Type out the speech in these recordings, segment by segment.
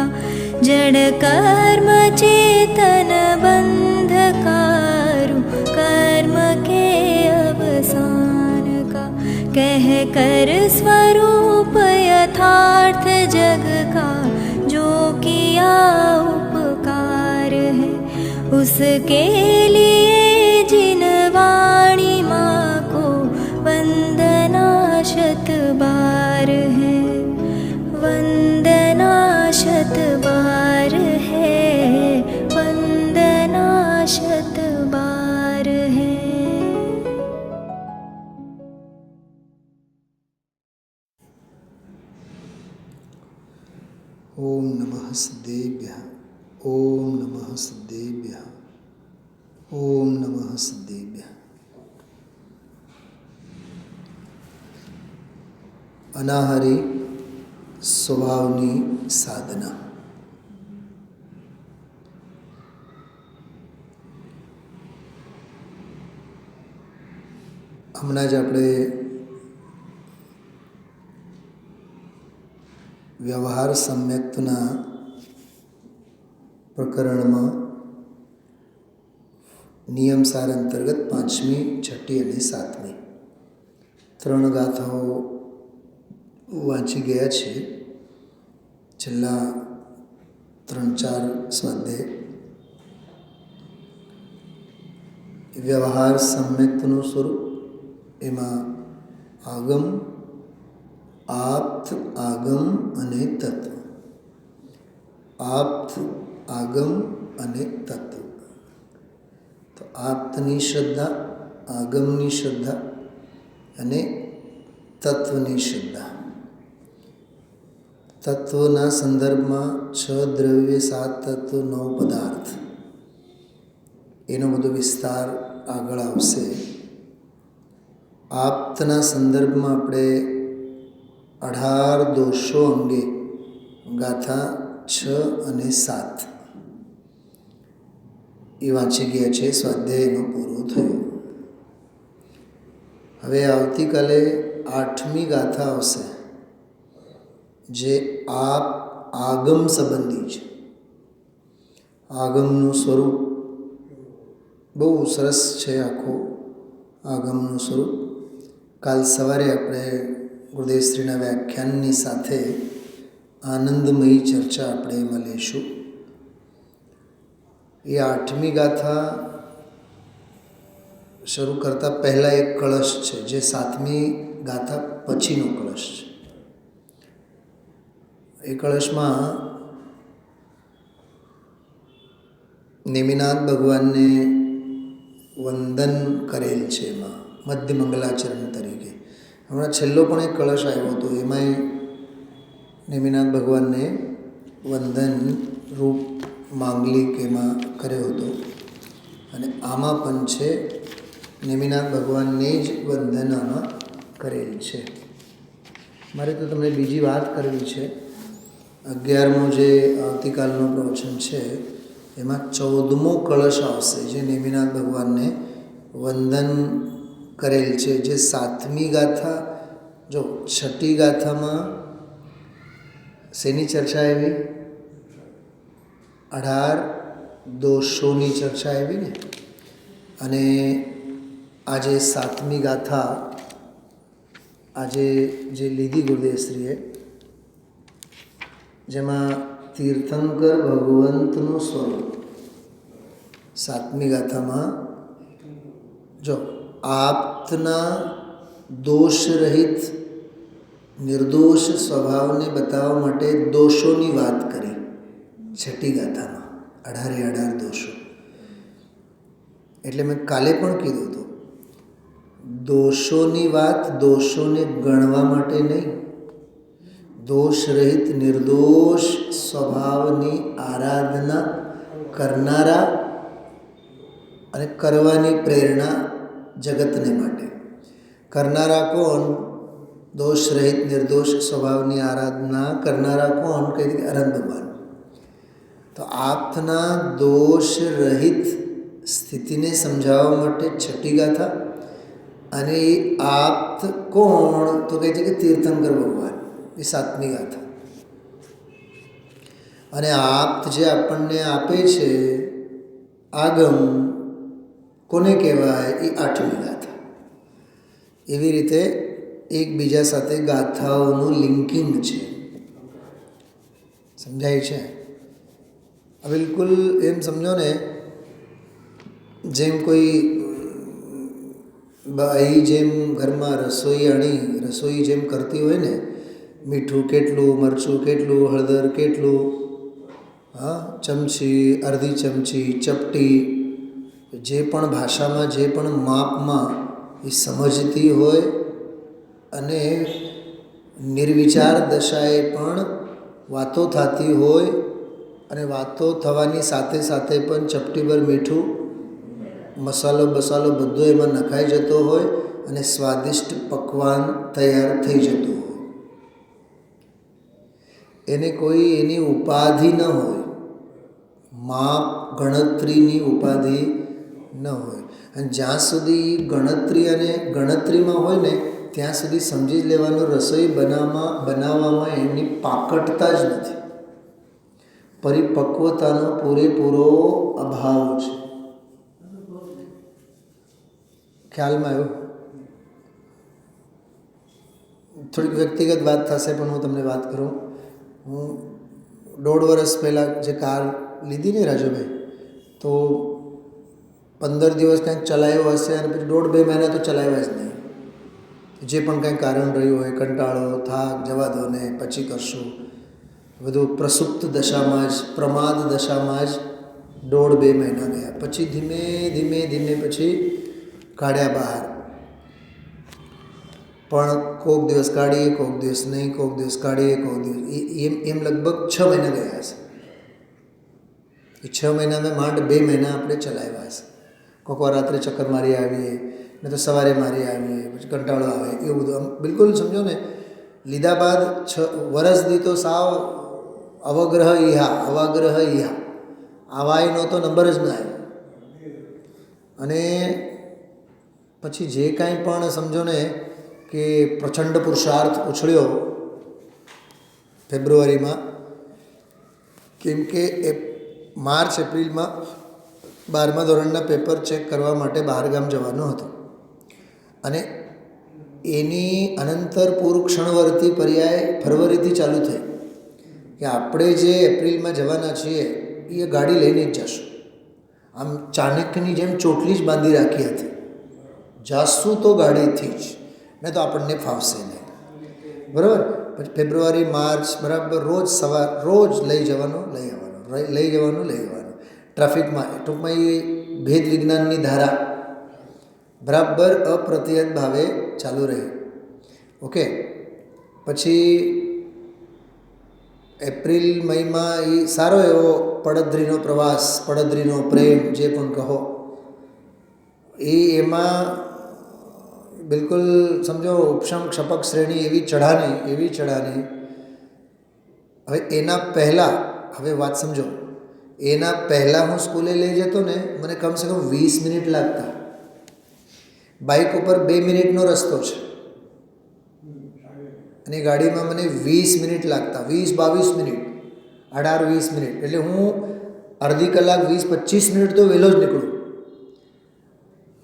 का जड़ कर्म चेतन बंधकारु कर्म के अवसान का कह कर स्वरूप यथार्थ जग का जो किया उपकार है उसके लिए जिन वाणी माँ को वंदना शत बार है वंदना शत बार है वंदना शत बार है। ओम नमः सिद्धेभ्यः ओम नमः सिद्धेभ्यः ओम नमः सिद्धेभ्यः। अनाहरी स्वभावनी साधना। हमणां ज आपणे व्यवहार सम्यक्तना प्रकरणमां नियम सार अंतर्गत 5મી, 6ઠી અને 7મી 3 ગાથાઓ વાંચી ગયા છે. છેલ્લા 3-4 સ્વાધ્યાય વ્યવહાર સમ્યક્તનું સ્વરૂપ, એમાં આગમ, આપ્ત, આગમ અને તત્વ. આપ્ત, આગમ અને તત્વ. તો આપ્તની શ્રદ્ધા, આગમની શ્રદ્ધા અને તત્વની શ્રદ્ધા. તત્વના સંદર્ભમાં 6 દ્રવ્ય, 7 તત્વ, 9 પદાર્થ, એનો બધો વિસ્તાર આગળ આવશે. આપ્તના સંદર્ભમાં આપણે 18 દોષો અંગે ગાથા 6 અને 7 એ વાંચી ગયા છે. સ્વાધ્યાય એનો પૂરો થયો. હવે આવતીકાલે 8મી ગાથા આવશે, જે આગમ સંબંધી છે. આગમનું સ્વરૂપ બહુ સરસ છે. આખો આગમનું સ્વરૂપ કાલ સવારે આપણે ગુરુદેવશ્રીના વ્યાખ્યાનની સાથે આનંદમયી ચર્ચા આપણે એમાં લઈશું. એ 8મી ગાથા શરૂ કરતાં પહેલાં એક કળશ છે, જે 7મી ગાથા પછીનો કળશ છે. એ કળશમાં નેમિનાથ ભગવાનને વંદન કરેલ છે. એમાં મધ્ય મંગલાચરણ તરીકે હમણાં છેલ્લો પણ એક કળશ આવ્યો હતો, એમાંય નેમિનાથ ભગવાનને વંદન રૂપ માંગલિક એમાં કર્યો હતો. અને આમાં પણ છે, નેમિનાથ ભગવાનને જ વંદન આમાં કરેલ છે. મારે તો તમને બીજી વાત કરવી છે. 11મો જે આવતીકાલનો પ્રવચન છે, એમાં 14મો કળશ આવશે, જે નેમિનાથ ભગવાનને વંદન કરેલ છે. જે 7મી ગાથા, જો 6ઠી ગાથામાં શેની ચર્ચા આવી? 18 દોષોની ચર્ચા આવી ને. અને આજે 7મી ગાથા આજે જે લીધી ગુરુદેવશ્રીએ, જેમાં તીર્થંકર ભગવંતનું સ્વરૂપ 7મી ગાથામાં, જો આપ્તના દોષરહિત નિર્દોષ સ્વભાવને બતાવવા માટે દોષોની વાત કરી 6ઠી ગાથામાં. 18 દોષો. એટલે મેં કાલે પણ કીધું હતું, દોષોની વાત દોષોને ગણવા માટે નહીં, દોષરહિત નિર્દોષ સ્વભાવની આરાધના કરનારા અને કરવાની પ્રેરણા જગતને માટે. કરનારા કોણ? દોષરહિત નિર્દોષ સ્વભાવની આરાધના કરનારા કોણ? કહી દીધું અનંત ભગવાન. તો આપ્તના દોષરહિત સ્થિતિને સમજાવવા માટે 6ઠી ગાથા. અને એ આપ્ત કોણ? તો કહે છે કે તીર્થંકર ભગવાન. એ 7મી ગાથા. અને આપ્ત જે આપણને આપે છે આગમ કોને કહેવાય? એ આઠમી ગાથા. એવી રીતે એકબીજા સાથે ગાથાઓનું લિંકિંગ છે. સમજાય છે? બિલકુલ એમ સમજો ને, જેમ કોઈ બાઈ જેમ ઘરમાં રસોઈ જેમ કરતી હોય ને, મીઠું કેટલું, મરચું કેટલું, હળદર કેટલું, ચમચી, અડધી ચમચી, ચપટી, જે પણ ભાષામાં, જે પણ માપમાં એ સમજતી હોય અને નિર્વિચાર દશાએ પણ વાતો થતી હોય અને વાતો થવાની સાથે સાથે પણ ચપટીભર મીઠું, મસાલો બધો એમાં નખાઈ જતો હોય અને સ્વાદિષ્ટ પકવાન તૈયાર થઈ જતું હોય. એને કોઈ એની ઉપાધિ ન હોય, માપ ગણતરીની ઉપાધિ ન હોય. અને જ્યાં સુધી ગણતરી અને ગણતરીમાં હોય ને ત્યાં સુધી સમજી જ લેવાનું રસોઈ બનાવવામાં એમની પાકટતા જ નથી. પરિપક્વતાનો પૂરેપૂરો અભાવ છે. ખ્યાલમાં આવ્યું? થોડીક વ્યક્તિગત વાત થશે પણ હું તમને વાત કરું. હું 1.5 વર્ષ પહેલાં જે કાર લીધી ને રાજુભાઈ, તો 15 દિવસ કંઈક ચલાવ્યો હશે અને પછી 1.5-2 મહિના તો ચલાવ્યા જ નહીં. જે પણ કંઈ કારણ રહ્યું હોય, કંટાળો, થાક, જવા દો ને પછી કરશું, બધું પ્રસુપ્ત દશામાં જ, પ્રમાદ દશામાં જ 1.5-2 મહિના ગયા. પછી ધીમે પછી કાઢ્યા બહાર. પણ કોઈક દિવસ કાઢીએ, કોઈક દિવસ નહીં, કોઈક દિવસ કાઢીએ, કોઈક દિવસ એમ લગભગ 6 મહિના ગયા હશે. એ 6 મહિનામાં માંડ 2 મહિના આપણે ચલાવ્યા હશે. કોઈક વાર રાત્રે ચક્કર મારી આવીએ, ને તો સવારે મારી આવીએ, પછી કંટાળો આવે, એવું બધું. આમ બિલકુલ સમજો ને, લીધા બાદ 6 વર્ષ દી તો સાવ અવગ્રહ ઇહા આવાયનો તો નંબર જ ના આવ્યો. અને પછી જે કાંઈ પણ સમજો ને કે પ્રચંડ પુરુષાર્થ ઉછળ્યો ફેબ્રુઆરીમાં, કેમ કે માર્ચ એપ્રિલમાં 12મા ધોરણના પેપર ચેક કરવા માટે બહારગામ જવાનો હતો. અને એની અનંતર પૂર્વ ક્ષણવર્તી પર્યાય ફરવરીથી ચાલુ થઈ કે આપણે જે એપ્રિલમાં જવાના છીએ એ ગાડી લઈને જ જશું. આમ ચાણક્યની જેમ ચોટલી જ બાંધી રાખી હતી, જાશું તો ગાડીથી જ, નહીં તો આપણને ફાવશે નહીં. બરાબર? પછી ફેબ્રુઆરી, માર્ચ, બરાબર, રોજ લઈ જવાનું. ટ્રાફિકમાં ટૂંકમાં એ ભેદ વિજ્ઞાનની ધારા બરાબર અપ્રતિહત ભાવે ચાલુ રહી. ઓકે. પછી એપ્રિલ મઈમાં એ સારો એવો પડધરીનો પ્રવાસ, પડધરીનો પ્રેમ, જે પણ કહો, એમાં બિલકુલ સમજો ઉપશમ ક્ષપક શ્રેણી એવી ચઢાની. હવે એના પહેલાં, હવે વાત સમજો, એના પહેલાં હું સ્કૂલે લઈ જતો ને, મને કમસે કમ 20 મિનિટ લાગતા. બાઇક ઉપર 2 મિનિટનો રસ્તો છે અને ગાડીમાં મને 20 મિનિટ લાગતા. 20-22 મિનિટ, 18-20 મિનિટ. એટલે હું અડધી કલાક, 20-25 મિનિટ તો વહેલો જ નીકળું.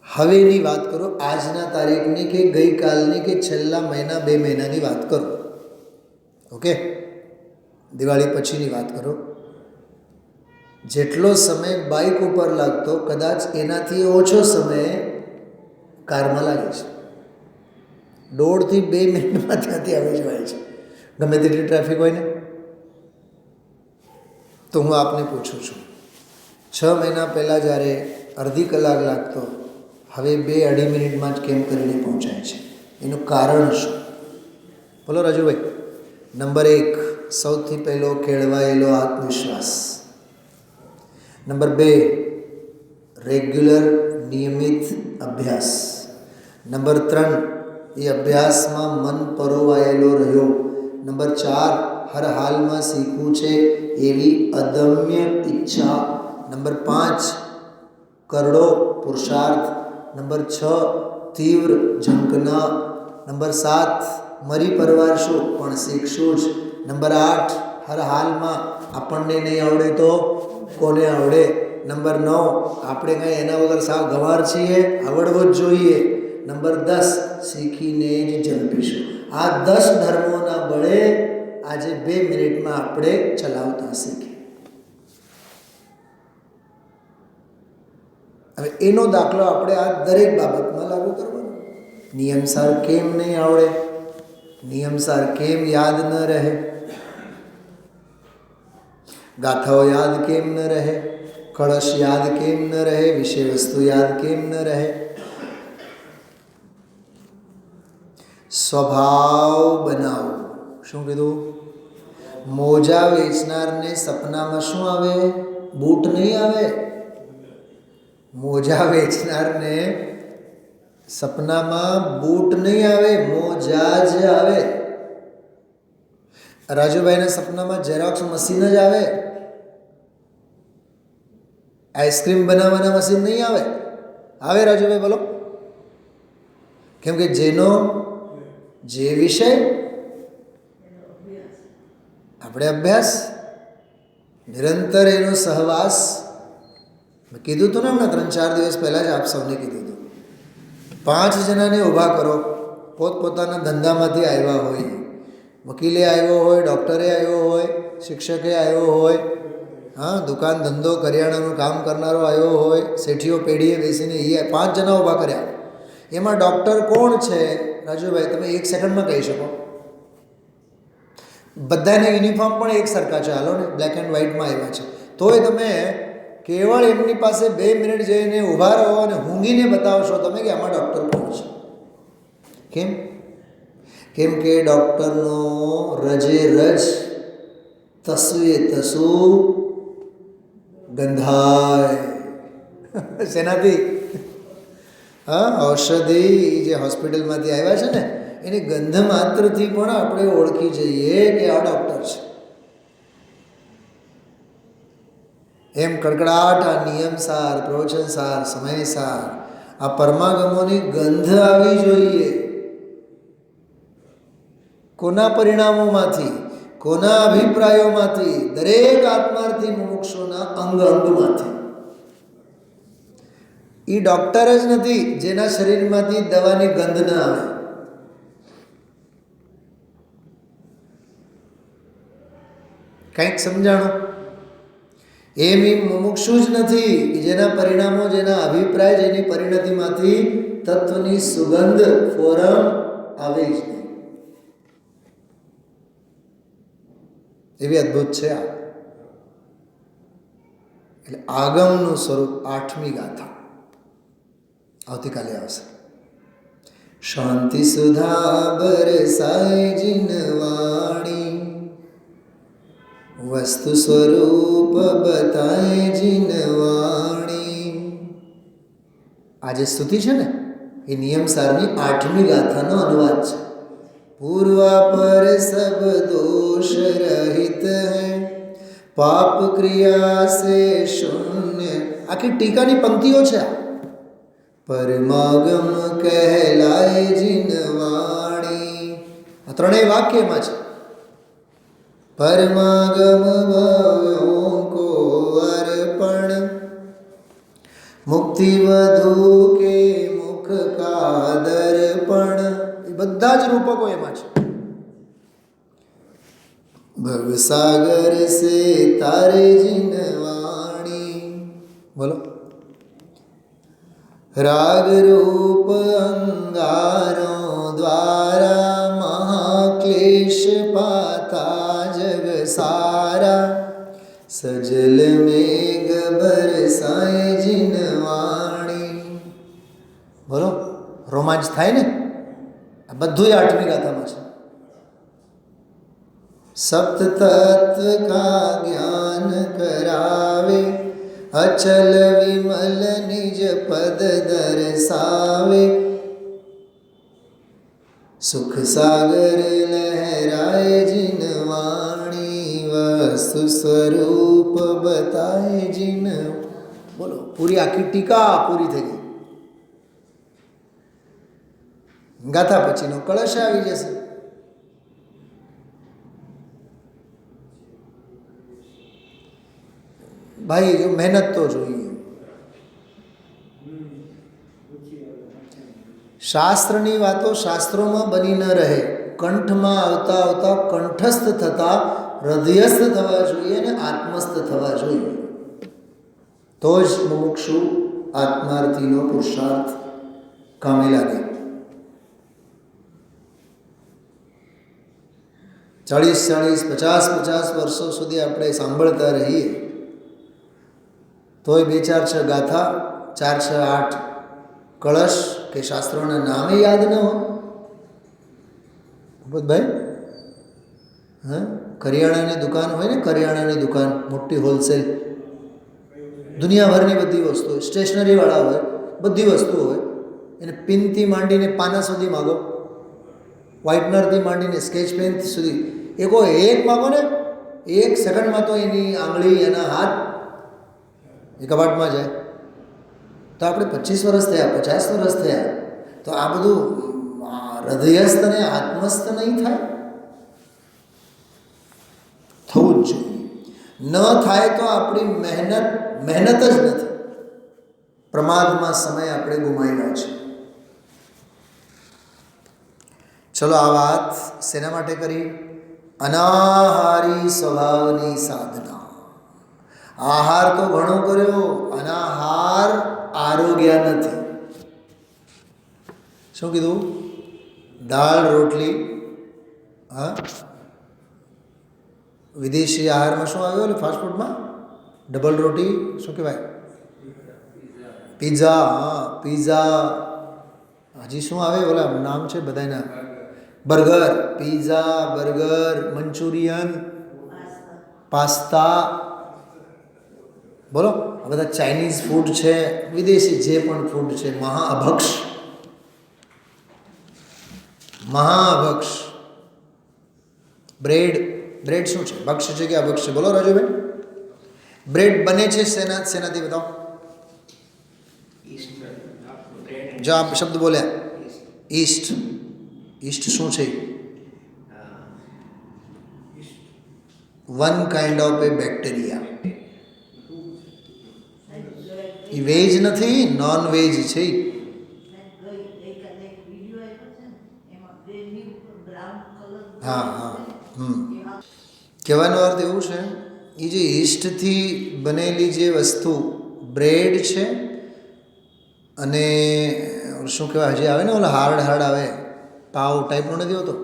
હવે એની વાત કરો, આજના તારીખની કે ગઈકાલની કે છેલ્લા મહિના 2 મહિનાની વાત કરો. ઓકે, દિવાળી પછીની વાત કરો. જેટલો સમય બાઇક ઉપર લાગતો, કદાચ એનાથી ઓછો સમય કારમાં લાગે છે. 1.5-2 મિનિટમાં ત્યાંથી આવી જવાય છે, ગમે તેટલી ટ્રાફિક હોય ને. તો હું આપને પૂછું છું, 6 મહિના પહેલાં જ્યારે અડધી કલાક લાગતો, હવે 2-2.5 મિનિટમાં જ કેમ કરીને પહોંચાય છે? એનું કારણ શું? બોલો રાજુભાઈ. નંબર 1, સૌથી પહેલો કેળવાયેલો આત્મવિશ્વાસ. નંબર 2, રેગ્યુલર નિયમિત અભ્યાસ. નંબર 3, એ અભ્યાસમાં મન પરોવાયેલો રહ્યો. નંબર 4, હર હાલમાં શીખવું છે એવી અદમ્ય ઈચ્છા. નંબર 5, કરડો પુરુષાર્થ. નંબર 6, તીવ્ર ઝંખના. નંબર 7, મરી પરવારશું પણ શીખશું જ. નંબર 8, હર હાલમાં આપણને નહીં આવડે તો કોને આવડે. નંબર 9, આપણે કંઈ એના વગર સાવ ગંવાર છીએ, આવડવું જ જોઈએ. નંબર 10, શીખીને જ જંપીશું. આ 10 ધર્મોના બળે આજે 2 મિનિટમાં આપણે ચલાવતા શીખીએ. હવે એનો દાખલો આપણે આ દરેક બાબતમાં લાગુ કરવાનો. નિયમસાર કેમ નહીં આવડે? નિયમસાર કેમ યાદ ન રહે? ગાથાઓ યાદ કેમ ન રહે? કળશ યાદ કેમ ન રહે? વિષય વસ્તુ યાદ કેમ ન રહે? સ્વભાવ બનાવો. શું કીધું? મોજા વેચનારને સપનામાં શું આવે? બૂટ નહીં આવે. મોજા વેચનારને સપનામાં બૂટ નહીં આવે, મોજા જ આવે. રાજુભાઈના સપનામાં ઝેરોક્સ મશીન જ આવે, આઈસ્ક્રીમ બનાવવાના મશીન નહીં આવે. આવે રાજુભાઈ? બોલો. કેમ કે જેનો જે વિષય આપણે અભ્યાસ, નિરંતર એનો સહવાસ. મેં કીધું હતું ને હમણાં 3-4 દિવસ પહેલાં જ આપ સૌને કીધું હતું. 5 જણાને ઊભા કરો, પોતપોતાના ધંધામાંથી આવ્યા હોય, વકીલે આવ્યો હોય, ડૉક્ટરે આવ્યો હોય, શિક્ષકે આવ્યો હોય, હા, દુકાન ધંધો કરિયાણાનું કામ કરનારો આવ્યો હોય, શેઠીઓ પેઢીએ બેસીને એ 5 જણા ઊભા કર્યા. એમાં ડૉક્ટર કોણ છે રાજુભાઈ? તમે 1 સેકન્ડમાં કહી શકો. બધાને યુનિફોર્મ પણ એક સરખા છે, હાલો ને, બ્લેક એન્ડ વ્હાઇટમાં આવ્યા છે. તોય તમે કેવળ એમની પાસે 2 મિનિટ જઈને ઊભા રહો અને ઊંઘીને બતાવશો તમે કે આમાં ડૉક્ટર કોણ છે. કેમ? કેમ કે ડૉક્ટરનો રજે રજ, તસુએ તસુ ગંધાય. શેનાથી? હા, ઔષધિ જે હોસ્પિટલમાંથી આવ્યા છે ને, એની ગંધ માત્રથી પણ આપણે ઓળખી જઈએ કે આ ડૉક્ટર છે. એમ કડકડાટ આ નિયમસાર, પ્રવચનસાર, સમયસાર, આ પરમાગમોની ગંધ આવી જોઈએ. કોના પરિણામોમાંથી? કોના અભિપ્રાયોમાંથી? દરેક આત્માર્થી મુમુક્ષુના અંગ અંગમાંથી. એ ડૉક્ટર જ નથી જેના શરીરમાંથી દવાની ગંધ ન આવે. કંઈક સમજાણું? એમ મુમુક્ષુ જ નથી કે જેના પરિણામો, જેના અભિપ્રાય, જેની પરિણતિમાંથી તત્વની સુગંધ ફોરમ આવે જ નહીં. એવી અદ્ભુત છે આ. એટલે આગમનું સ્વરૂપ 8મી ગાથા આવતીકાલે આવશે. શાંતિ સુધા બરસાય જીનવાણી, વસ્તુ સ્વરૂપ બતાય જીનવાણી. આ જે સ્તુતિ છે ને, એ નિયમસારની 8મી ગાથાનો અનુવાદ છે. પૂર્વા પર સબ દોષ રહિત હૈ, પાપ ક્રિયા સે શૂન્ય. આખી ટીકાની પંક્તિઓ છે આ. પરમાગમ કહેલાય જીનવાણી. આ 3 વાક્ય એમાં છે. પરમાગમ ભવ્યો કો અર્પણ, મુક્તિ વધુ કે મુખ કા દર્પણ. એ બધા જ રૂપકો એમાં છે. ભવસાગર સે તારે જીનવાણી. બોલો. રાગ રૂપ અંગારો દ્વારા મહાક્લેશ પાતા જગ સારા, સજલ મેઘ બરસાય જીનવાણી. બોલો, રોમાંચ થાય ને? આ બધું 8મી ગાથામાં છે. સપ્ત તત્વ કા જ્ઞાન કરાવે, અચલ વિમલ નિજ પદ દર્શાવે, સુખ સાગર લહેરાય જીનવાણી, વસ્તુ સ્વરૂપ બતાય જીન. બોલો, પૂરી આખી ટીકા પૂરી થઈ ગઈ. ગાથા પછીનો કળશ આવી જશે. ભાઈ જો મહેનત તો જોઈએ. શાસ્ત્રની વાતો શાસ્ત્રોમાં બની ન રહે, કંઠમાં આવતા આવતા કંઠસ્થ થતા હૃદયસ્થ થવા જોઈએ અને આત્મસ્થ થવા જોઈએ. તો જ મુમુક્ષુ આત્માર્થીનો પુરુષાર્થ કામે લાગે. 40-40, 50-50 વર્ષો સુધી આપણે સાંભળતા રહીએ તોય 2-4-6 ગાથા, 4-6-8 કળશ કે શાસ્ત્રોના નામે યાદ ન હોય. ભૂપતભાઈ, હા, કરિયાણાની દુકાન હોય ને, કરિયાણાની દુકાન મોટી હોલસેલ, દુનિયાભરની બધી વસ્તુઓ, સ્ટેશનરીવાળા હોય, બધી વસ્તુઓ હોય. એને પિનથી માંડીને પાના સુધી માગો, વ્હાઇટનરથી માંડીને સ્કેચ પેન સુધી એક માગો ને, 1 સેકન્ડમાં તો એની આંગળી, એના હાથ એ કબાટમાં જાય. તો આપણે 25 વર્ષ થયા, 50 વર્ષ થયા, તો આ બધું હૃદયસ્થ અને આત્મસ્થ નહીં થાય? થવું જ જોઈએ. ન થાય તો આપણી મહેનત જ નથી. પ્રમાદમાં સમય આપણે ગુમાવ્યા છે. ચલો, આ વાત શેના માટે કરી? અનાહારી સ્વભાવની સાધના. આહાર તો ઘણો કર્યો, અનાહાર આરોગ્ય નથી. શું કીધું? દાળ રોટલી. હા, વિદેશી આહારમાં શું આવ્યું? ફાસ્ટફૂડમાં ડબલ રોટી, શું કહેવાય? પિઝા. હા, પિઝા. હજી શું આવે? ઓલા નામ છે બધાના. Burger, pizza, burger, Manchurian, pasta. બોલો, આ બધા ચાઇનીઝ ફૂડ છે, વિદેશી જે પણ ફૂડ છે, મહાઅભક્ષ. બ્રેડ શું છે? ભક્ષ છે કે અભક્ષ છે? બોલો રાજુભાઈ. બ્રેડ બને છે શેનાથી બતાવો? જો આપ શબ્દ બોલ્યા, ઈસ્ટ. ઈસ્ટ શું છે? One kind of A bacteria. A wedge નથી, નોન વેજ છે. હા હા. કહેવાનો અર્થ એવું છે, એ જે ઈસ્ટથી બનેલી જે વસ્તુ બ્રેડ છે, અને શું કહેવાય, હજી આવે ને ઓલા હાર્ડ આવે, પાવ ટાઈપનો નથી હોતો?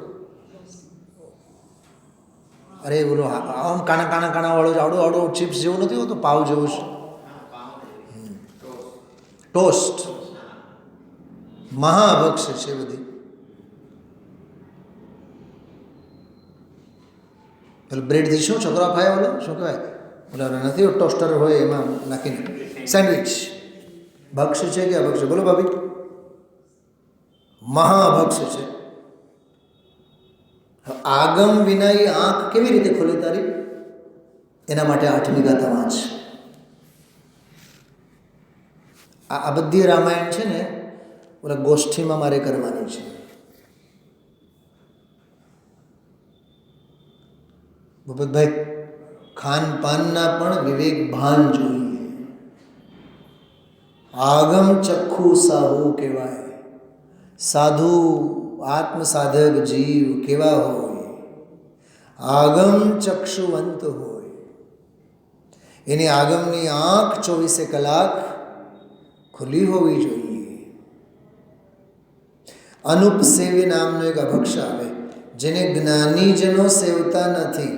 અરે બોલો, આમ કાણા વાળો આવડો ચિપ્સ જેવું નથી હોતું, પાવ જેવું છે. ટોસ્ટ. મહાભક્ષ છે બધી. પેલું બ્રેડથી શું છોકરા ખાય, ઓલો શું કહેવાય, ઓલા નથી ટોસ્ટર હોય એમાં નાખીને સેન્ડવિચ. ભક્ષ છે કે અભક્ષ? બોલો ભાભી. મહાભક્ષ છે. આગમ વિના એ આંખ કેવી રીતે ખોલે તારી? એના માટે 8મી ગાથા વાંચ. આ બધી રામાયણ છે ને, ઓલા ગોષ્ઠીમાં મારે કરવાની છે. ભૂપતભાઈ, ખાનપાનના પણ વિવેક ભાન જોઈએ. આગમ ચક્ષુ સાહુ કહેવાય. સાધુ આત્મસાધક જીવ કેવા હોય? આગમ ચક્ષુવંત હોય. એની આગમની આંખ 24 કલાક ખુલ્લી હોવી જોઈએ. અનુપસેવ્ય નામનો એક અભક્ષ આવે, જેને જ્ઞાનીજનો સેવતા નથી.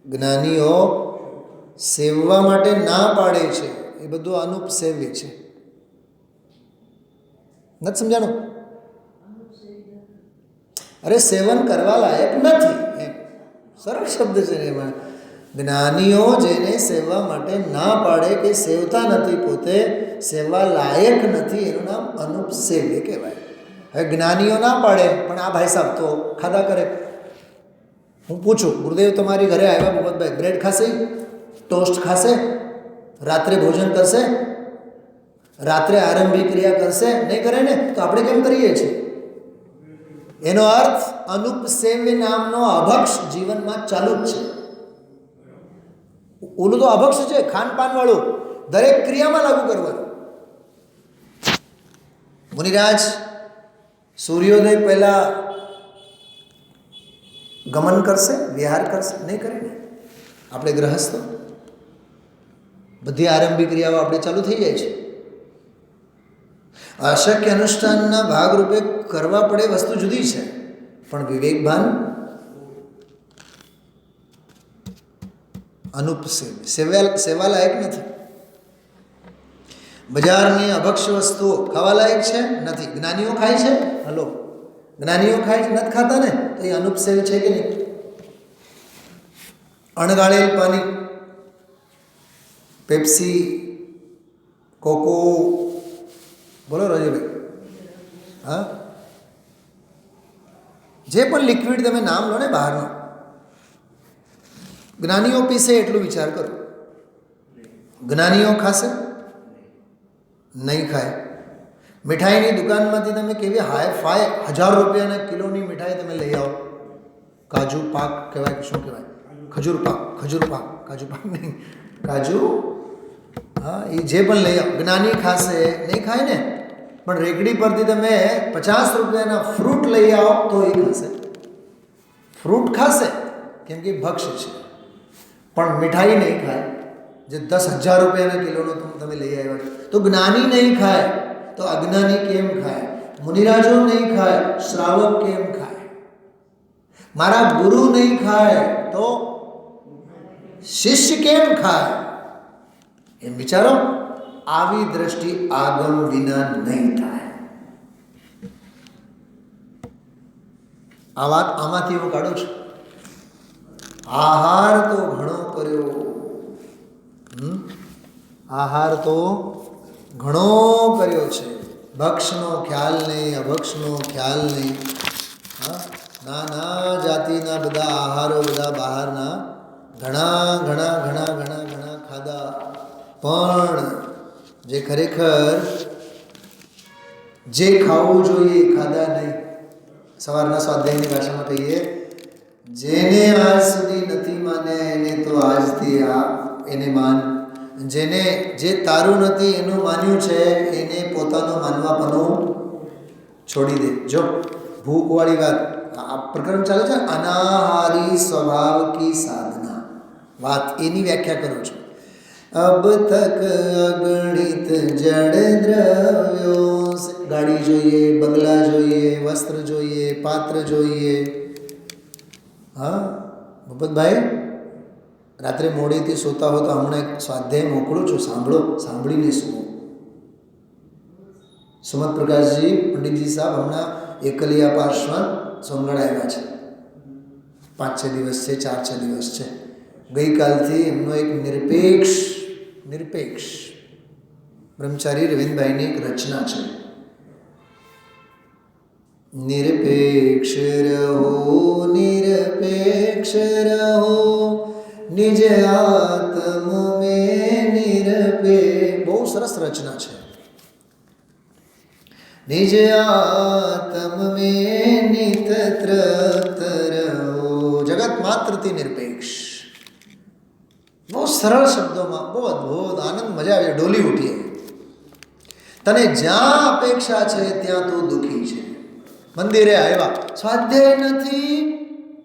જ્ઞાનીઓ સેવવા માટે ના પાડે છે, એ બધું અનુપસેવ્ય છે. નથી સમજાણું? અરે સેવન કરવા લાયક નથી, એમ સરળ શબ્દ છે એમાં. જ્ઞાનીઓ જેને સેવવા માટે ના પાડે કે સેવતા નથી, પોતે સેવવા લાયક નથી, એનું નામ અનુપસેવ્ય કહેવાય. હવે જ્ઞાનીઓ ના પાડે, પણ આ ભાઈ સાહેબ તો ખાધા કરે. હું પૂછું, ગુરુદેવ તમારી ઘરે આવ્યા, ભૂપતભાઈ બ્રેડ ખાશે, ટોસ્ટ ખાશે, રાત્રે ભોજન કરશે, રાત્રે આરંભી ક્રિયા કરશે? નહીં કરે ને. તો આપણે કેમ કરીએ છીએ? એનો અર્થ અનુપસેવ્ય નામનો અભક્ષ જીવનમાં ચાલુ જ છે. ઓલું તો અભક્ષ છે, ખાનપાનવાળું, દરેક ક્રિયામાં લાગુ કરવાનું. મુનિરાજ સૂર્યોદય પહેલા ગમન કરશે, વિહાર કરશે? નહીં કરે ને. આપણે ગ્રહસ્થ બધી આરંભિક ક્રિયાઓ આપણે ચાલુ થઈ જાય છે. અશક્ય અનુષ્ઠાનના ભાગરૂપે કરવા પડે વસ્તુ જુદી છે, પણ વિવેકભાન સેવા લાયક નથી. બજારની અભક્ષ વસ્તુઓ ખાવા લાયક છે નથી. જ્ઞાનીઓ ખાય છે, હલો, જ્ઞાનીઓ ખાય છે, નથી ખાતા ને, તો એ અનુપસેવ છે કે નહીં? અણગાળેલ પાણી, પેપ્સી, કોકો, બોલો રજુભાઈ, હા, જે પણ લિક્વિડ તમે નામ લો ને બહારનો, જ્ઞાનીઓ પીશે એટલું વિચાર કરો. જ્ઞાનીઓ ખાશે? નહીં ખાય. મીઠાઈની દુકાનમાંથી તમે કેવી હાઈ ફાઈ 1000 રૂપિયાના કિલોની મીઠાઈ તમે લઈ આવો, કાજુ પાક કહેવાય કે શું કહેવાય, ખજૂર પાક, કાજુ પાક નહીં, કાજુ, હા, એ જે પણ લઈ આવો, જ્ઞાની ખાશે? નહીં ખાય ને. પણ રેકડી પરથી તમે 50 રૂપિયાના ફ્રૂટ લઈ આવો તો એ ખાશે. ફ્રૂટ ખાશે કેમ કે ભક્ષ છે, પણ મીઠાઈ નહીં ખાય જે 10,000 રૂપિયાના કિલોનો તમે લઈ આવ્યા છો. તો જ્ઞાની નહીં ખાય તો અજ્ઞાની કેમ ખાય? મુનિરાજો નહીં ખાય, શ્રાવક કેમ ખાય? મારા ગુરુ નહીં ખાય તો શિષ્ય કેમ ખાય? એમ વિચારો. આવી દ્રષ્ટિ આગમ વિના નહીં થાય. આ વાત આમાંથી હું કાઢું છું. આહાર તો ઘણો કર્યો, આહાર તો ઘણો કર્યો છે. ભક્ષનો ખ્યાલ નહીં, અભક્ષનો ખ્યાલ નહીં. હા, નાના જાતિના બધા આહારો, બધા બહારના ઘણા ઘણા ઘણા ઘણા ઘણા ખાધા, પણ જે ખરેખર જે ખાવું જોઈએ એ ખાધા નહીં. સવારના સ્વાધ્યાયની ભાષામાં કહીએ, જેને આજ સુધી નથી માને એને તો આજથી એને માન. જેને જે તારું નથી એનું માન્યું છે એને પોતાનું માનવાપણું છોડી દે. જો ભૂખવાળી વાત, આ પ્રકરણ ચાલે છે, અનાહારી સ્વભાવ કી સાધના વાત, એની વ્યાખ્યા કરું છું. અબ તક અગણિત જડ દ્રવ્યો, ગાડી જોઈએ, બંગલા જોઈએ, વસ્ત્ર જોઈએ, પાત્ર જોઈએ. હા ભૂપતભાઈ, રાત્રે મોડેથી સૂતા હો તો હમણાં એક સ્વાધ્યાય મોકલું છું, સાંભળો, સાંભળીને સુવો. સુમત પ્રકાશજી પંડિતજી સાહેબ હમણાં એકલિયા પાર્શ્વન સોનગઢ આવ્યા છે. 5-6 દિવસ છે, 4-6 દિવસ છે. ગઈકાલથી એમનો એક નિરપેક્ષ બ્રહ્મચારી રવિન્દભાઈની એક રચના છે. નિરપેક્ષ રહો, નિરપેક્ષ રહો, નિજ આત્મ મેં નિરપેક્ષ. બહુ સરસ રચના છે. નિજ આત્મ મેં નિતત્ર રહો, જગત માત્રથી નિરપેક્ષ. બહુ સરળ શબ્દોમાં, બહુ અદ્ભુત, આનંદ, મજા આવે, ડોલી ઉઠીએ. તને જ્યાં અપેક્ષા છે ત્યાં તું દુઃખી છે. મંદિરે આવ્યા, સ્વાધ્યાય નથી,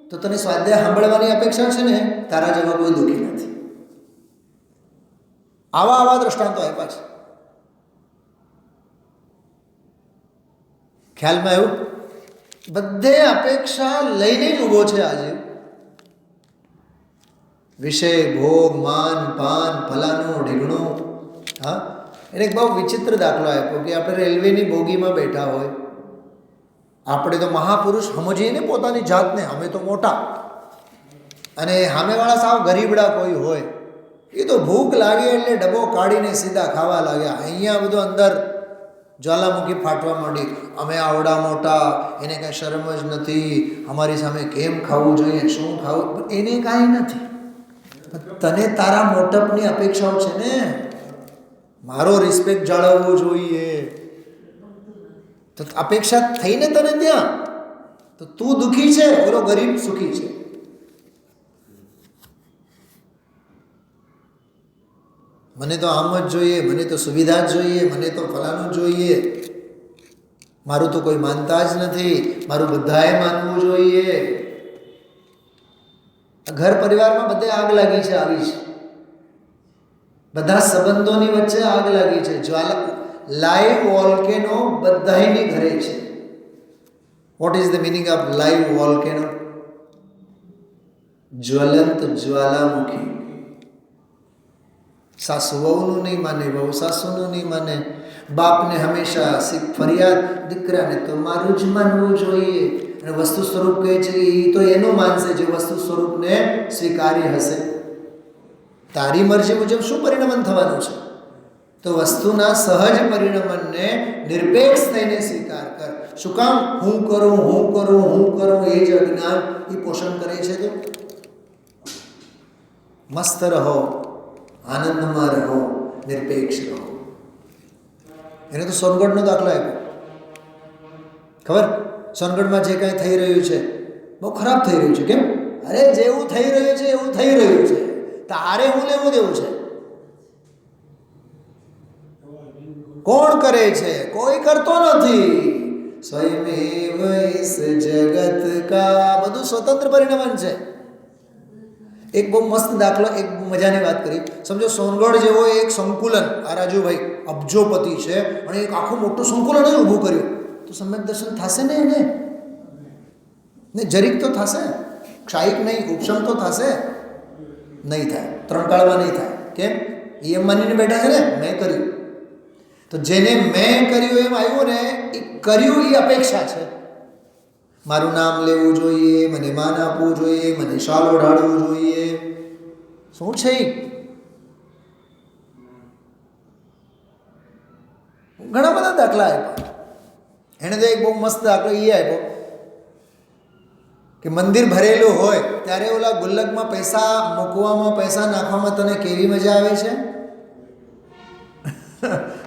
તો તને સ્વાધ્યાય સાંભળવાની અપેક્ષા છે ને, તારા જેવા કોઈ દુઃખી નથી. આવા દ્રષ્ટાંતો આપ્યા છે. ખ્યાલમાં એવું બધે અપેક્ષા લઈને જ ઊભો છે આજે. વિષય, ભોગ, માન, પાન, ફલાનું ઢીગણું. હા, એને એક બહુ વિચિત્ર દાખલો આપ્યો કે આપણે રેલવેની બોગીમાં બેઠા હોય, આપણે તો મહાપુરુષ સમજીએ ને પોતાની જાતને, અમે તો મોટા, અને સામેવાળા સાવ ગરીબડા કોઈ હોય, એ તો ભૂખ લાગી એટલે ડબ્બો કાઢીને સીધા ખાવા લાગ્યા. અહીંયા બધું અંદર જ્વાલામુખી ફાટવા માંડી, અમે આવડા મોટા, એને કાંઈ શરમ જ નથી, અમારી સામે કેમ ખાવું જોઈએ, શું ખાવું, એને કાંઈ નથી. તને તારા મોટપની અપેક્ષાઓ છે ને, મારો રિસ્પેક્ટ જાળવવો જોઈએ, તો અપેક્ષા થઈને તને ત્યાં, તો તું દુઃખી છે, ઓલો ગરીબ સુખી છે. મને તો આમ જ જોઈએ, મને તો સુવિધા જ જોઈએ, મને તો ફલાનું જોઈએ, મારું તો કોઈ માનતા જ નથી, મારું બધાએ માનવું જોઈએ. ઘર પરિવારમાં બધે આગ લાગી છે, આવી છે. બધા સંબંધોની વચ્ચે આગ લાગી છે. લાઈવ વોલ્કેનો બધાની ઘરે છે. What is the meaning of live volcano? જ્વલંત જ્વાલામુખી. સાસુ વહુનું નહીં માને, વહુ સાસુનું નહીં માને, બાપને હંમેશા ફરિયાદ, દીકરાને તો મારું જ માનવું જોઈએ. અને વસ્તુ સ્વરૂપ કહે છે કે એ તો એનું માનશે જે વસ્તુ સ્વરૂપને સ્વીકાર્ય હશે. તારી મરજી મુજબ શું પરિણમન થવાનું છે? તો વસ્તુના સહજ પરિણમનને નિરપેક્ષ થઈને સ્વીકાર કર. શું કામ? હું કરું, હું કરું, હું કરું, એ જ અજ્ઞાન એ પોષણ કરે છે. તો મસ્ત રહો, આનંદમાં રહો, નિરપેક્ષ રહો. એને તો સોનગઢનો દાખલો આપ્યો. ખબર? સોનગઢમાં જે કાંઈ થઈ રહ્યું છે બહુ ખરાબ થઈ રહ્યું છે. કેમ? અરે જેવું થઈ રહ્યું છે એવું થઈ રહ્યું છે, તારે હું લેવું દેવું છે? કોણ કરે છે? કોઈ કરતો નથી. સ્વયમેવ ઇસ જગત કા. બધું સ્વતંત્ર પરિણમન છે. એક બહુ મસ્ત દાખલો, એક મજાની વાત કરી. સમજો સોનગઢ જેવો એક સંકુલન, આ રાજુભાઈ અબજોપતિ છે અને એક આખું મોટું સંકુલન જ ઊભું કર્યું, તો સમ્યક દર્શન થશે ને? એને ને જરીક તો થશે, ક્ષાયિક નહીં, ઉપશમ તો થશે નહીં. થાય, ત્રણ કાળમાં નહીં થાય. કેમ? એમ માનીને બેઠા છે ને મેં કર્યું. તો જેને મેં કર્યું એમ આવ્યું ને, એ કર્યું એ અપેક્ષા છે. મારું નામ લેવું જોઈએ, મને માન આપવું જોઈએ, મને શાલ ઓઢાડવું જોઈએ. શું છે? ઘણા બધા દાખલા આપ્યા. એણે તો એક બહુ મસ્ત દાખલો એ આપ્યો કે મંદિર ભરેલું હોય ત્યારે ઓલા ગુલ્લકમાં પૈસા મૂકવામાં, પૈસા નાખવામાં તને કેવી મજા આવે છે?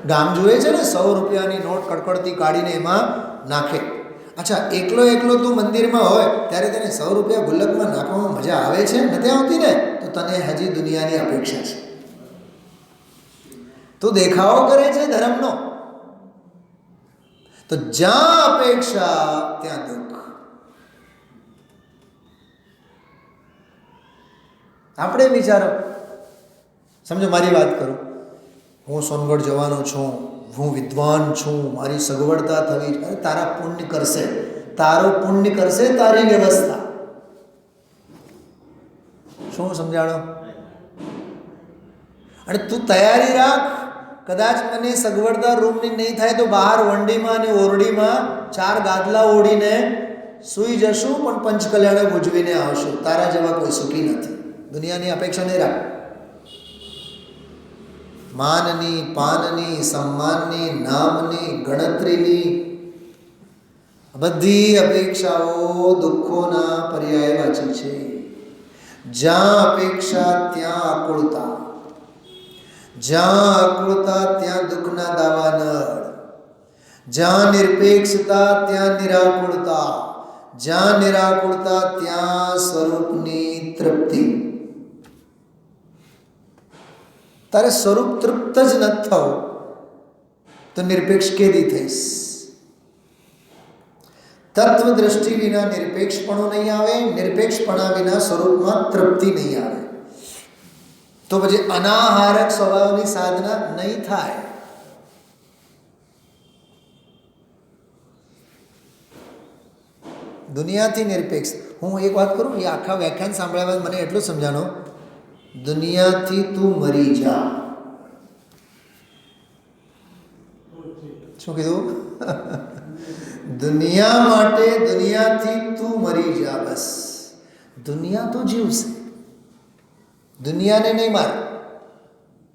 ગામ જુએ છે ને, 100 રૂપિયાની નોટ કડકડતી કાઢીને એમાં નાખે. અચ્છા, એકલો એકલો તું મંદિરમાં હોય ત્યારે તને 100 રૂપિયા ગુલ્લકમાં નાખવામાં મજા આવે છે? નથી આવતી ને? તો તને હજી દુનિયાની અપેક્ષા છે. તું દેખાવો કરે છે ધર્મનો. તો જ્યાં અપેક્ષા ત્યાં દુઃખ. આપણે વિચારો. સમજો, મારી વાત કરું. હું સોનગઢ જવાનો છું, હું વિદ્વાન છું, મારી સગવડતા થવી. અરે તારા પુણ્ય કરશે, તારો પુણ્ય કરશે તારી વ્યવસ્થા. શું સમજાણો? અને તું તૈયારી રાખ. કદાચ મને સગવડતા રૂમની નહીં થાય તો બહાર વંડીમાં અને ઓરડીમાં 4 ગાદલા ઓઢીને સૂઈ જશું, પણ પંચકલ્યાણે ભૂજવીને આવશું. તારા જેવા કોઈ સુખી નથી. દુનિયાની અપેક્ષા નહીં રાખ. માનની, પાનની, સન્માનની, નામની, ગણતરીની બધી અપેક્ષાઓ દુઃખોના પર્યાયવાચી છે. જ્યાં અપેક્ષા ત્યાં આકુળતા, જ્યાં આકુળતા ત્યાં દુઃખના દાવાનળ, જ્યાં નિરપેક્ષતા ત્યાં નિરાકુળતા, જ્યાં નિરાકુળતા ત્યાં સ્વરૂપની તૃપ્તિ. તારે સ્વરૂપ તૃપ્ત જ ન થવું તો નિરપેક્ષ કેદી થઈશ? તત્વ દ્રષ્ટિ વિના નિરપેક્ષપણું નહીં આવે, નિરપેક્ષપણા વિના સ્વરૂપમાં તૃપ્તિ નહીં આવે. તો પછી અનાહારક સ્વભાવની સાધના નહીં થાય. દુનિયાથી નિરપેક્ષ. હું એક વાત કરું, એ આખા વ્યાખ્યાન સાંભળ્યા બાદ મને એટલું સમજાણો, દુનિયાથી તું મરી જા. શું કીધું? દુનિયા માટે, દુનિયાથી તું મરી જા. બસ, દુનિયા તો જીવશે. દુનિયાને નહીં માર,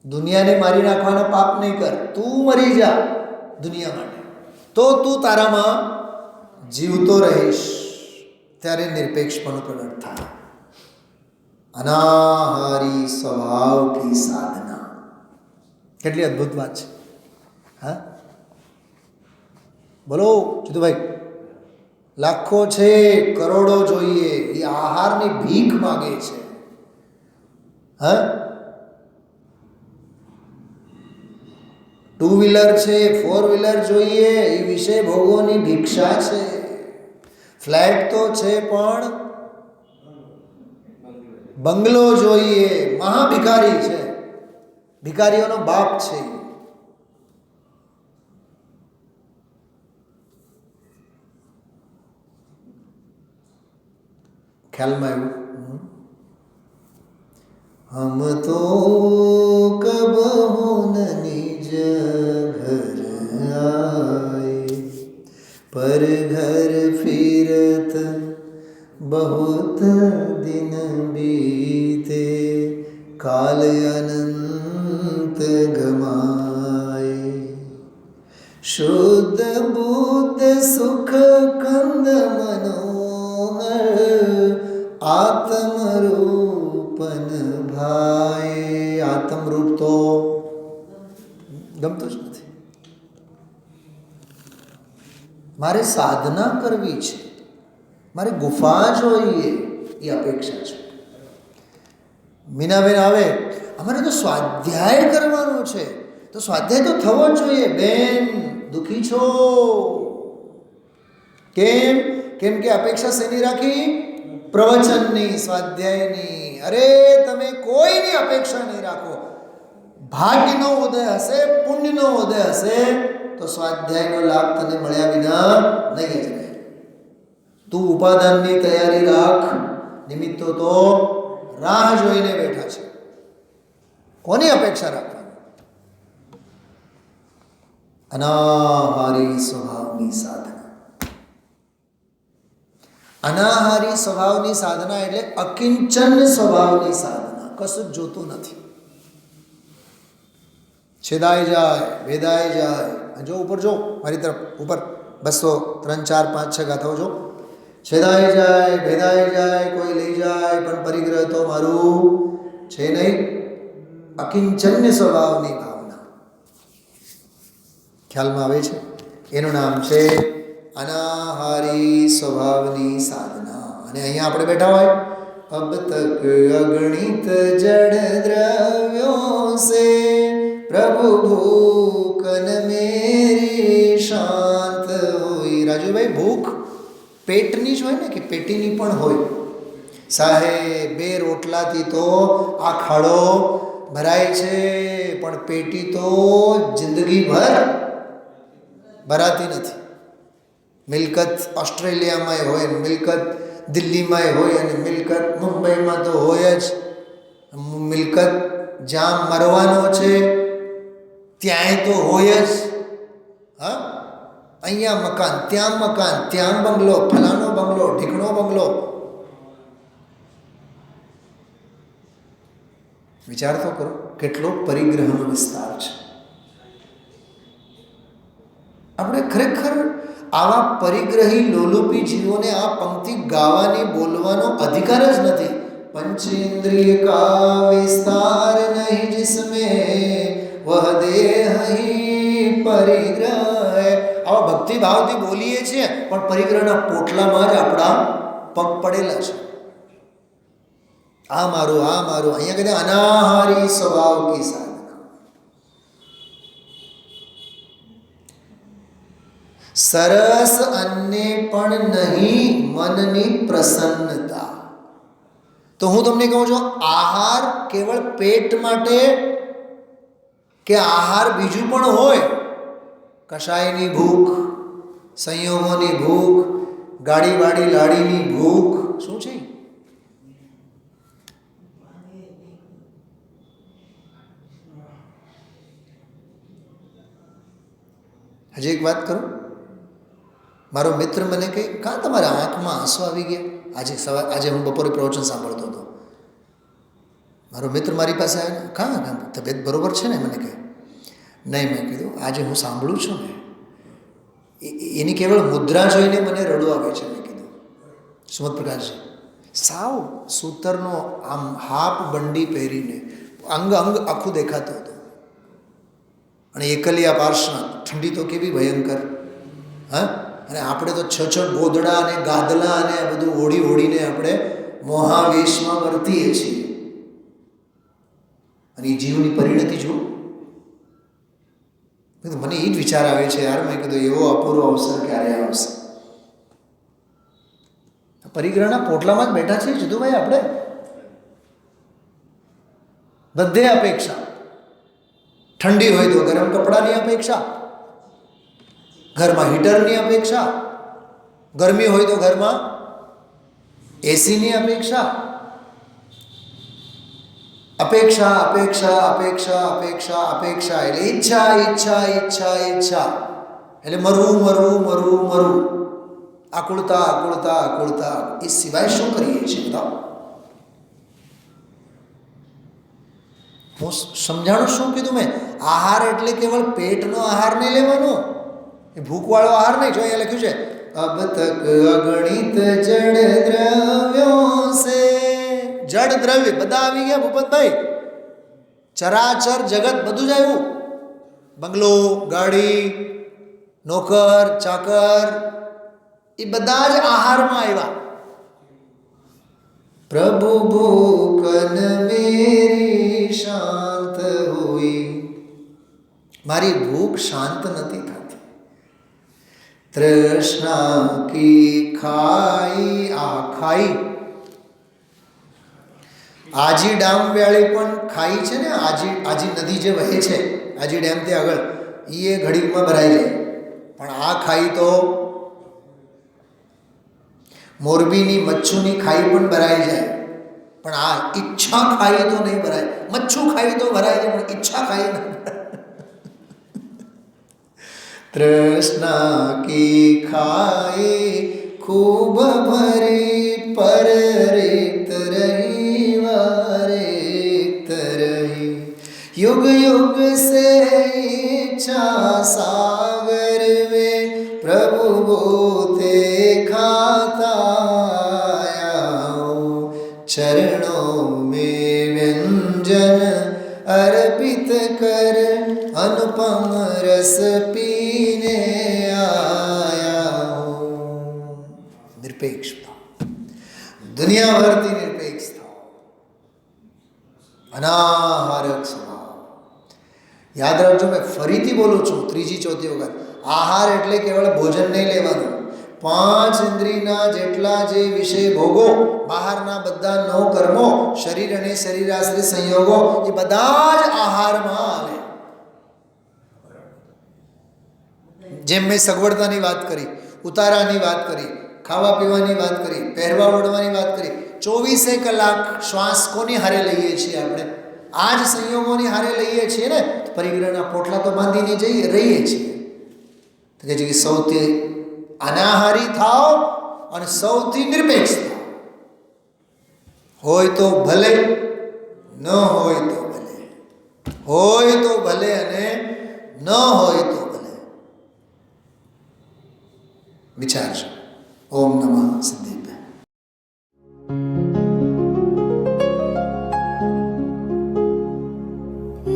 દુનિયાને મારી નાખવાના પાપ નહીં કર. તું મરી જા દુનિયા માટે, તો તું તારામાં જીવતો રહીશ. ત્યારે નિરપેક્ષપણું પ્રગટ થાય. અનાહારી સ્વભાવ કી સાધના. કેટલી અદ્ભુત વાત છે. હા, બોલો જીતુભાઈ. લાખો છે, કરોડો જોઈએ, એ આહારની ભીખ માગે છે. હા, ટુ વ્હીલર છે, 4 વ્હીલર જોઈએ, એ વિષય ભોગોની ભિક્ષા છે. ફ્લેટ તો છે પણ બંગલો જોઈએ, મહાભિખારી છે, ભિખારીઓનો બાપ છે. ખ્યાલમાં આવ્યું? હમ તો કબ હોન નિજ ઘર આએ, પર ઘર ફિરત बहुत दिन बीते, काल अनंत गमाए. शुद्ध बुद्ध सुख कंद मनोहर, आत्म रूपन भाए. आत्म रूप तो ગમતું જ નથી. મારે સાધના કરવી છે, મારે ગુફા જોઈએ, એ અપેક્ષા છે. મીનાબેન આવે, અમારે તો સ્વાધ્યાય કરવાનો છે, તો સ્વાધ્યાય તો થવો જ જોઈએ. બેન દુઃખી છો કેમ? કેમ કે અપેક્ષા શેની રાખી? પ્રવચનની, સ્વાધ્યાયની. અરે તમે કોઈની અપેક્ષા નહીં રાખો. ભાગ્યનો ઉદય હશે, પુણ્યનો ઉદય હશે તો સ્વાધ્યાયનો લાભ તને મળ્યા વિના નહીં જ રહે. તું ઉપાદાનની તૈયારી રાખ, નિમિત્તો તો રાહ જોઈને બેઠા છે. કોની અપેક્ષા રાખવાની? અનાહારી સ્વભાવની સાધના. અનાહારી સ્વભાવની સાધના એટલે અકિંચન સ્વભાવની સાધના. કશું જ જોતું નથી. છેદાઈ જાય, ભેદાઈ જાય. જો ઉપર જો, મારી તરફ ઉપર 200, 3, 4, 5, 6 ગાથાઓ જો. છેદાઈ જાય, ભેદાઈ જાય, કોઈ લઈ જાય, પણ પરિગ્રહ તો મારું છે નહીં. અકિંચન્ય સ્વભાવની ભાવના. ખ્યાલમાં આવે છે? એનું નામ છે અનાહારી સ્વભાવની સાધના. અને અહીંયા આપણે બેઠા હોય, અબ તક અગણિત જડ દ્રવ્યો સે પ્રભુ ભૂખ ન મેરી શાંત હોય. રાજુભાઈ, ભૂખ પેટની જ હોય ને, કે પેટીની પણ હોય? સાહેબ, 2 રોટલાથી તો આ ખાડો ભરાય છે, પણ પેટી તો જિંદગીભર ભરાતી નથી. મિલકત ઓસ્ટ્રેલિયામાંય હોય, મિલકત દિલ્હીમાંય હોય, અને મિલકત મુંબઈમાં તો હોય જ. મિલકત જ્યાં મરવાનો છે ત્યાંય તો હોય જ. હા, અહીંયા મકાન, ત્યાં બંગલો, ફલાણો બંગલો, ઢીકણો બંગલો. વિચાર તો કરો, કેટલો પરિગ્રહનો વિસ્તાર છે. આપણે ખરેખર આવા પરિગ્રહી લોલુપી જીવોને આ પંક્તિ ગાવાની, બોલવાનો અધિકાર જ નથી. પંચેન્દ્રિય કા વિસ્તાર નહીં જિસમે વહ દેહ હી પરિગ્રહ. આવા ભક્તિભાવથી બોલીએ છીએ, પણ પરિગ્રહના પોટલામાં જ આપણા પગ પડેલા છે. આ મારું, આ મારું. અહીંયા કહે અનાહારી સ્વભાવ કી સાધના. સરસ અન્ને પણ નહીં મનની પ્રસન્નતા. તો હું તમને કહું છું, આહાર કેવળ પેટ માટે, કે આહાર બીજું પણ હોય? કશાયની ભૂખ, સંયોગોની ભૂખ, ગાડી વાડી લાડીની ભૂખ, શું છે? હજી એક વાત કરું. મારો મિત્ર મને કહે, કાં તમારા આંખમાં આંસુ આવી ગયા? આજે હું બપોરે પ્રવચન સાંભળતો હતો. મારો મિત્ર મારી પાસે આવ્યો, કાં તબિયત બરોબર છે ને? મને કહે, નહીં. મેં કીધું, આજે હું સાંભળું છું ને, એની કેવળ મુદ્રા જોઈને મને રડવું આવે છે. મેં કીધું, સુમત પ્રકાશજી સાવ સૂતરનો આમ હાફ બંડી પહેરીને અંગ આખું દેખાતું હતું, અને એકલિયા પાર્શ્વનાથ. ઠંડી તો કેવી ભયંકર! હા, અને આપણે તો 6 ગોદડા અને ગાદલા અને આ બધું ઓઢીને આપણે મોહાવેશમાં વર્તીએ છીએ. અને એ જીવની પરિણતિ જુઓ. મને એ જ વિચાર આવે છે યાર, મેં કીધું એવો અપૂર્વ અવસર ક્યારે આવશે. પરિગ્રહના પોટલામાં જ બેઠા છીએ જુદુભાઈ, આપણે બધે અપેક્ષા. ઠંડી હોય તો ગરમ કપડાની અપેક્ષા, ઘરમાં હીટરની અપેક્ષા, ગરમી હોય તો ઘરમાં એસીની અપેક્ષા. અપેક્ષા અપેક્ષા અપેક્ષા અપેક્ષા અપેક્ષા એટલે ઈચ્છા ઈચ્છા ઈચ્છા ઈચ્છા એટલે મરવું મરવું મરવું મરવું, આકુળતા આકુળતા આકુળતા. એ સિવાય શું કરીએ છીએ બતાવો? હું સમજાણું શું કીધું મેં? આહાર એટલે કેવળ પેટનો આહાર નહીં લેવાનો, એ ભૂખવાળો આહાર નહીં. જો અહીંયા લખ્યું છે અબ તક અગણિત જડ દ્રવ્યો સે. જડ દ્રવ્ય બધા આવી ગયા ભૂપતભાઈ, ચરાચર જગત બધું જ આવ્યું. બંગલો, ગાડી, નોકર, ચાકર, એ બધા જ આહારમાં આવ્યા. પ્રભુ ભૂકન મેરી શાંત હુઈ, મારી ભૂખ શાંત નથી થતી. તૃષ્ણા કી ખાઈ, આ ખાઈ આજી ડામ વેળી પણ ખાઈ છે ને, આજી નદી જે વહે છે આજી ડેમથી આગળ, એ ઘડીકમાં ભરાઈ જાય. પણ આ ખાઈ તો મોરબીની મચ્છુની ખાઈ પણ ભરાઈ જાય, પણ આ ઈચ્છા ખાઈ તો નહીં ભરાય. મચ્છુ ખાઈ તો ભરાય છે, પણ ઈચ્છા ખાઈ નહીં. તૃષ્ણા કી ખાઈ ખૂબ ભરી પર રીત રહી વારેત રહી. युग युग से इच्छा सागर में प्रभु बोते खाता आया. चरणों में व्यंजन अर्पित कर अनुपम रस पीने आया. निरपेक्षता, दुनिया भरती निरपेक्षता, अनाहारक स्वभाव. યાદ રાખજો, મેં ફરીથી બોલું છું ત્રીજી ચોથી વખત, આહાર એટલે કેવળ ભોજન નહીં લેવાનું. 5 ઇન્દ્રિયના જેટલા જે વિષય ભોગો, બહારના બધા 9 કર્મો, શરીર અને શરીરાશ્રિત સંયોગો, એ બધા જ આહારમાં આવે. જેમ મેં સગવડતાની વાત કરી, ઉતારાની વાત કરી, ખાવા પીવાની વાત કરી, પહેરવા ઓઢવાની વાત કરી. 24 કલાક શ્વાસ કોની હારે લઈએ છીએ આપણે? આ જ સંયોગોની હારે લઈએ છીએ ને. પરિગ્રહના પોટલા તો બાંધીને રહીએ છીએ. તો કે છે કે સૌથી અનાહારી થાવ અને સૌથી નિરપેક્ષ થાવ. હોય તો ભલે, ન હોય તો ભલે, હોય તો ભલે અને ન હોય તો ભલે. વિચારજો. ઓમ નમઃ સિદ્ધેભ્ય.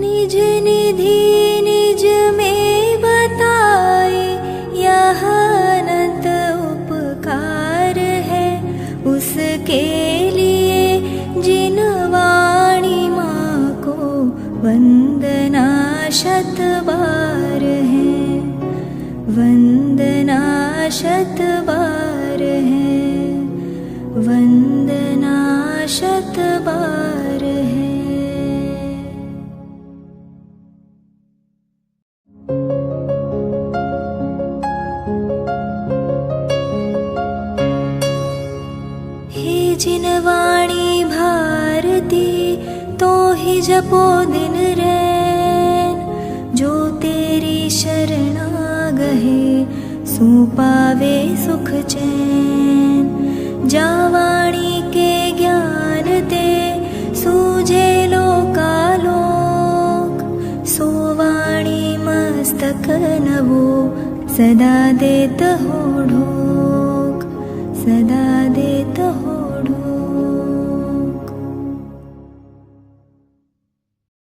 निज निधि निज में बताए यह अनंत उपकार है, उसके लिए जिन वाणी माँ को वंदना शत बार है, वंदना शत बार है, वंदना शत बार है. जिन वाणी भारती तो ही जपो दिन रैन, जो तेरी शरणा गहे सो पावे सुख चैन. जा वाणी के ज्ञान ते सूझे लोकालोक, सो वाणी मस्तक नवो सदा देत हो ढोक, सदा देत हो